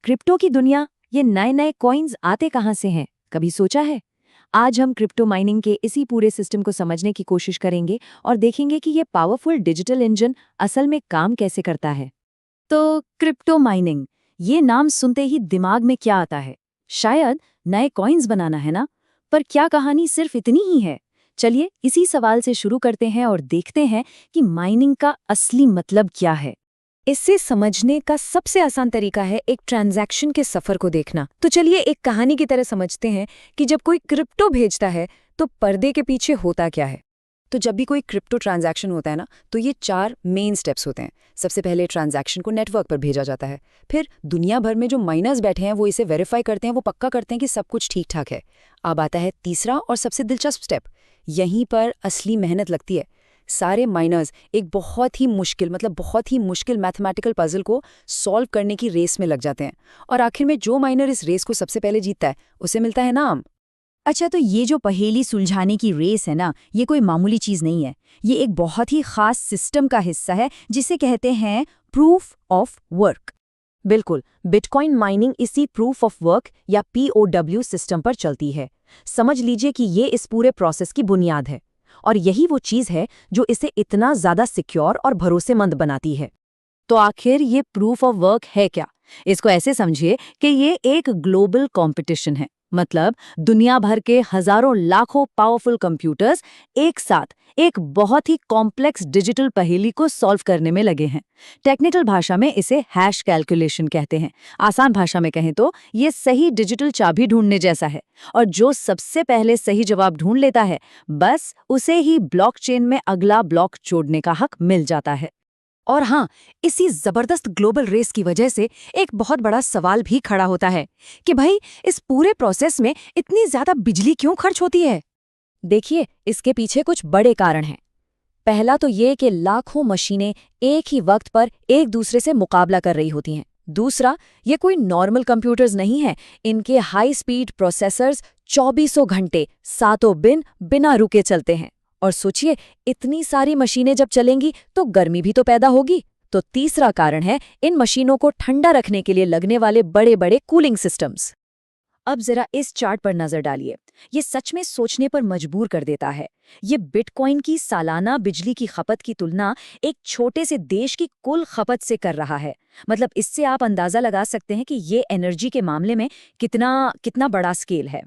Crypto की दुनिया, ये नए नए कॉइन्स आते कहाँ से हैं, कभी सोचा है? आज हम क्रिप्टो माइनिंग के इसी पूरे सिस्टम को समझने की कोशिश करेंगे और देखेंगे कि ये पावरफुल डिजिटल इंजन असल में काम कैसे करता है। तो क्रिप्टो माइनिंग, ये नाम सुनते ही दिमाग में क्या आता है? शायद नए कॉइन्स बनाना है ना? पर क्या कहानी सिर्फ इतनी ही है? चलिए इसी सवाल से शुरू करते हैं और देखते हैं कि माइनिंग का असली मतलब क्या है। इसे समझने का सबसे आसान तरीका है एक ट्रांजैक्शन के सफर को देखना। तो चलिए एक कहानी की तरह समझते हैं कि जब कोई क्रिप्टो भेजता है तो पर्दे के पीछे होता क्या है। तो जब भी कोई क्रिप्टो ट्रांजैक्शन होता है ना, तो ये 4 मेन स्टेप्स होते हैं। सबसे पहले ट्रांजैक्शन को नेटवर्क पर भेजा जाता है। फिर दुनिया भर में जो माइनर्स बैठे हैं वो इसे वेरीफाई करते हैं, वो पक्का करते हैं कि सब कुछ ठीक ठाक है। अब आता है तीसरा और सबसे दिलचस्प स्टेप। यहीं पर असली मेहनत लगती है। सारे माइनर्स एक बहुत ही मुश्किल मैथमेटिकल पजल को सॉल्व करने की रेस में लग जाते हैं, और आखिर में जो माइनर इस रेस को सबसे पहले जीतता है उसे मिलता है नाम। अच्छा, तो ये जो पहेली सुलझाने की रेस है ना, ये कोई मामूली चीज नहीं है। ये एक बहुत ही खास सिस्टम का हिस्सा है जिसे कहते हैं प्रूफ ऑफ वर्क। बिल्कुल, बिटकॉइन माइनिंग इसी प्रूफ ऑफ वर्क या POW सिस्टम पर चलती है। समझ लीजिए कि ये इस पूरे प्रोसेस की बुनियाद है, और यही वो चीज़ है जो इसे इतना ज़्यादा सिक्योर और भरोसेमंद बनाती है। तो आखिर ये प्रूफ ऑफ वर्क है क्या? इसको ऐसे समझिए कि ये एक ग्लोबल कंपटीशन है। मतलब दुनिया भर के हजारों लाखों पावरफुल कंप्यूटर्स एक साथ एक बहुत ही कॉम्प्लेक्स डिजिटल पहेली को सॉल्व करने में लगे हैं। टेक्निकल भाषा में इसे हैश कैलकुलेशन कहते हैं। आसान भाषा में कहें तो ये सही डिजिटल चाबी ढूंढने जैसा है, और जो सबसे पहले सही जवाब ढूंढ लेता है, बस उसे ही ब्लॉकचेन में अगला ब्लॉक जोड़ने का हक मिल जाता है। और हाँ, इसी जबरदस्त ग्लोबल रेस की वजह से एक बहुत बड़ा सवाल भी खड़ा होता है कि भाई इस पूरे प्रोसेस में इतनी ज्यादा बिजली क्यों खर्च होती है। देखिए, इसके पीछे कुछ बड़े कारण हैं। पहला तो ये कि लाखों मशीनें एक ही वक्त पर एक दूसरे से मुकाबला कर रही होती हैं। दूसरा, ये कोई नॉर्मल कंप्यूटर्स नहीं हैं। इनके हाई स्पीड प्रोसेसर्स 24 घंटे सातों दिन बिना रुके चलते हैं। और सोचिए, इतनी सारी मशीनें जब चलेंगी तो गर्मी भी तो पैदा होगी। तो तीसरा कारण है इन मशीनों को ठंडा रखने के लिए लगने वाले बड़े बड़े कूलिंग सिस्टम्स। अब जरा इस चार्ट पर नजर डालिए। ये सच में सोचने पर मजबूर कर देता है। ये बिटकॉइन की सालाना बिजली की खपत की तुलना एक छोटे से देश की कुल खपत से कर रहा है। मतलब इससे आप अंदाजा लगा सकते हैं कि ये एनर्जी के मामले में कितना कितना बड़ा स्केल है।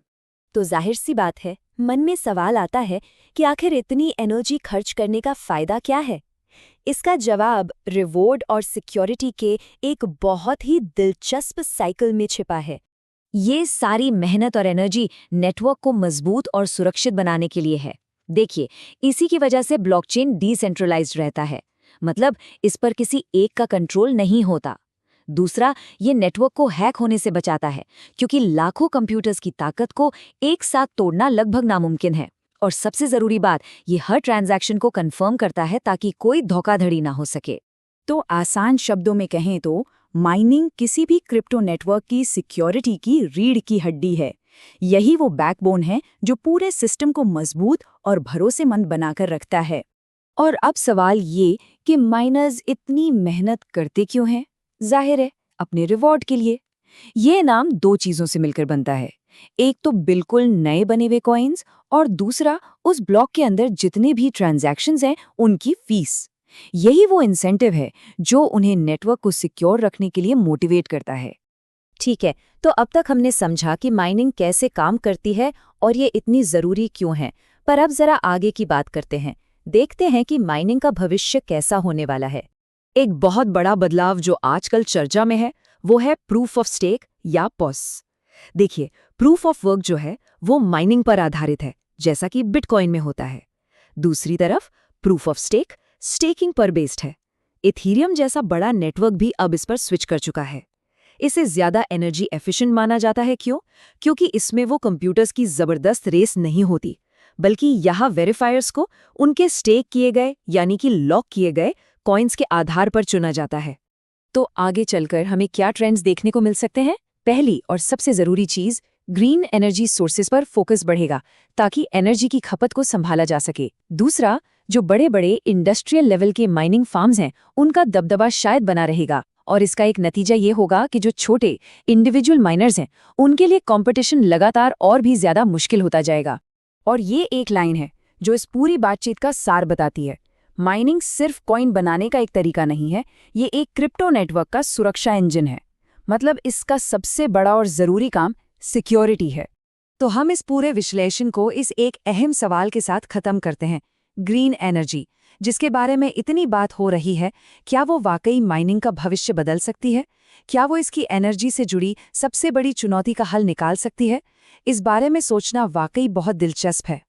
तो जाहिर सी बात है, मन में सवाल आता है कि आखिर इतनी एनर्जी खर्च करने का फायदा क्या है। इसका जवाब रिवॉर्ड और सिक्योरिटी के एक बहुत ही दिलचस्प साइकिल में छिपा है। ये सारी मेहनत और एनर्जी नेटवर्क को मजबूत और सुरक्षित बनाने के लिए है। देखिए, इसी की वजह से ब्लॉकचेन डिसेंट्रलाइज्ड रहता है। मतलब इस पर किसी एक का कंट्रोल नहीं होता। दूसरा, ये नेटवर्क को हैक होने से बचाता है, क्योंकि लाखों कंप्यूटर्स की ताकत को एक साथ तोड़ना लगभग नामुमकिन है। और सबसे जरूरी बात, ये हर ट्रांजैक्शन को कंफर्म करता है ताकि कोई धोखाधड़ी ना हो सके। तो आसान शब्दों में कहें तो माइनिंग किसी भी क्रिप्टो नेटवर्क की सिक्योरिटी की रीढ़ की हड्डी है। यही वो बैकबोन है जो पूरे सिस्टम को मजबूत और भरोसेमंद बनाकर रखता है। और अब सवाल ये कि माइनर्स इतनी मेहनत करते क्यों हैं? जाहिर है, अपने रिवॉर्ड के लिए। ये नाम 2 चीजों से मिलकर बनता है। एक तो बिल्कुल नए बने हुए कॉइन्स, और दूसरा उस ब्लॉक के अंदर जितने भी ट्रांजैक्शंस हैं उनकी फीस। यही वो इंसेंटिव है जो उन्हें नेटवर्क को सिक्योर रखने के लिए मोटिवेट करता है। ठीक है, तो अब तक हमने समझा कि माइनिंग कैसे काम करती है और ये इतनी जरूरी क्यों है। पर अब जरा आगे की बात करते हैं। देखते हैं कि माइनिंग का भविष्य कैसा होने वाला है। एक बहुत बड़ा बदलाव जो आजकल चर्चा में है, वो है प्रूफ ऑफ स्टेक या POS। देखिए, प्रूफ ऑफ वर्क जो है वो माइनिंग पर आधारित है, जैसा कि बिटकॉइन में होता है। दूसरी तरफ प्रूफ ऑफ स्टेक स्टेकिंग पर बेस्ड है। इथीरियम जैसा बड़ा नेटवर्क भी अब इस पर स्विच कर चुका है। इसे ज्यादा एनर्जी एफिशिएंट माना जाता है। क्यों? क्योंकि इसमें वो कंप्यूटर्स की जबरदस्त रेस नहीं होती, बल्कि यहाँ वेरीफायर्स को उनके स्टेक किए गए यानी कि लॉक किए गए कॉइन्स के आधार पर चुना जाता है। तो आगे चलकर हमें क्या ट्रेंड्स देखने को मिल सकते हैं? पहली और सबसे जरूरी चीज, ग्रीन एनर्जी सोर्सेज पर फोकस बढ़ेगा ताकि एनर्जी की खपत को संभाला जा सके। दूसरा, जो बड़े बड़े इंडस्ट्रियल लेवल के माइनिंग फार्म्स हैं उनका दबदबा शायद बना रहेगा। और इसका एक नतीजा ये होगा कि जो छोटे इंडिविजुअल माइनर्स हैं उनके लिए कंपटीशन लगातार और भी ज्यादा मुश्किल होता जाएगा। और ये एक लाइन है जो इस पूरी बातचीत का सार बताती है। माइनिंग सिर्फ कॉइन बनाने का एक तरीका नहीं है, ये एक क्रिप्टो नेटवर्क का सुरक्षा इंजन है। मतलब इसका सबसे बड़ा और ज़रूरी काम सिक्योरिटी है। तो हम इस पूरे विश्लेषण को इस एक अहम सवाल के साथ खत्म करते हैं, ग्रीन एनर्जी, जिसके बारे में इतनी बात हो रही है, क्या वो वाकई माइनिंग का भविष्य बदल सकती है? क्या वो इसकी एनर्जी से जुड़ी सबसे बड़ी चुनौती का हल निकाल सकती है? इस बारे में सोचना वाकई बहुत दिलचस्प है।